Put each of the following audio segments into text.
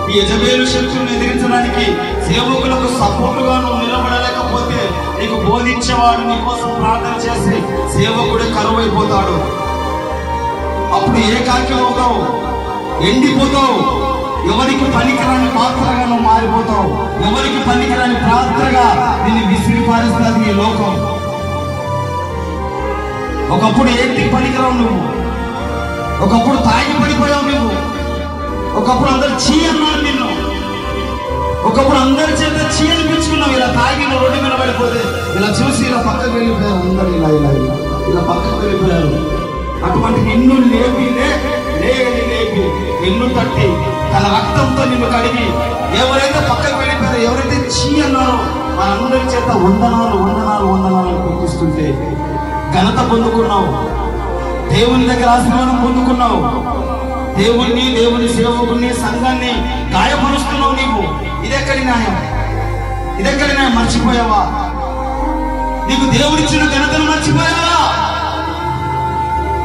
ఈ యెజబెలు శక్తులను ఎదిరించడానికి సేవకులకు సపోర్టుగా నువ్వు నిలబడలేకపోతే నీకు బోధించేవాడు నీ కోసం ప్రార్థన చేసి సేవకుడే కరువైపోతాడు. అప్పుడు ఏకాకిం అవుతావు, ఎండిపోతావు, ఎవరికి పనికిరాని పాత్రగా నువ్వు మారిపోతావు, ఎవరికి పనికిరాని పాత్రగా నిన్ను విసిరి పారేస్తుంది ఈ లోకం. ఒకప్పుడు ఏంటి పనికిరావు నువ్వు, ఒకప్పుడు తాగి పడిపోయావు నువ్వు, ఒకప్పుడు అందరు చీ అన్నారు నిన్ను, ఒకప్పుడు అందరి చేత చీ అనిపించుకున్నావు. ఇలా తాగి రోడ్డు మీద పడిపోతే ఇలా చూసి ఇలా పక్కకు వెళ్ళిపోయారు, అందరు ఇలా ఇలా ఇలా పక్కకు వెళ్ళిపోయారు. అటువంటి నిన్ను లేపి లేపి నిన్ను తట్టి తన రక్తంతో నిన్ను కడిగి ఎవరైతే పక్కకు వెళ్ళిపోయారో, ఎవరైతే చీ అన్నారో మనందరి చేత వందనాలు వందనాలు వందనాలు గుర్తిస్తుంటే ఘనత పొందుకున్నావు, దేవుని దగ్గర ఆశీర్వాదం పొందుకున్నావు, దేవుణ్ణి దేవుని సేవకుని సంఘాన్ని గాయపరుస్తున్నావు. నీవు ఇదెక్కడి న్యాయం, ఇదెక్కడి న్యాయం? మర్చిపోయావా? నీకు దేవుడిచ్చిన ఘనతను మర్చిపోయావా?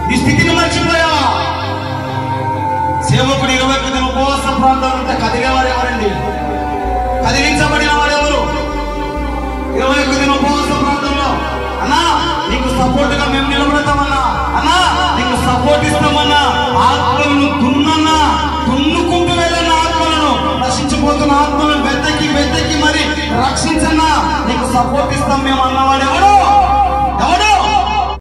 నీ స్థితిని మర్చిపోయావా? సేవకుడు 21 దిన ఉపవాస ప్రాంతాలు ఉంటే కదిలేవారు ఎవరండి? కదిలించబడిన వారెవరు? 21 దిన ఉపవాస ప్రాంతంలో అన్నా నీకు సపోర్ట్ గా మేము నిలబడతామన్నా, అన్నా నీకు సపోర్ట్ ఇస్తామన్నా, ఆత్మలను దున్నుకుంటూ వెళ్ళన్న ఆత్మలను, నశించిపోతున్న ఆత్మలను వెతకి మరి రక్షించన్నా, నీకు సపోర్ట్ ఇస్తాం మేము అన్నవాడెవడు?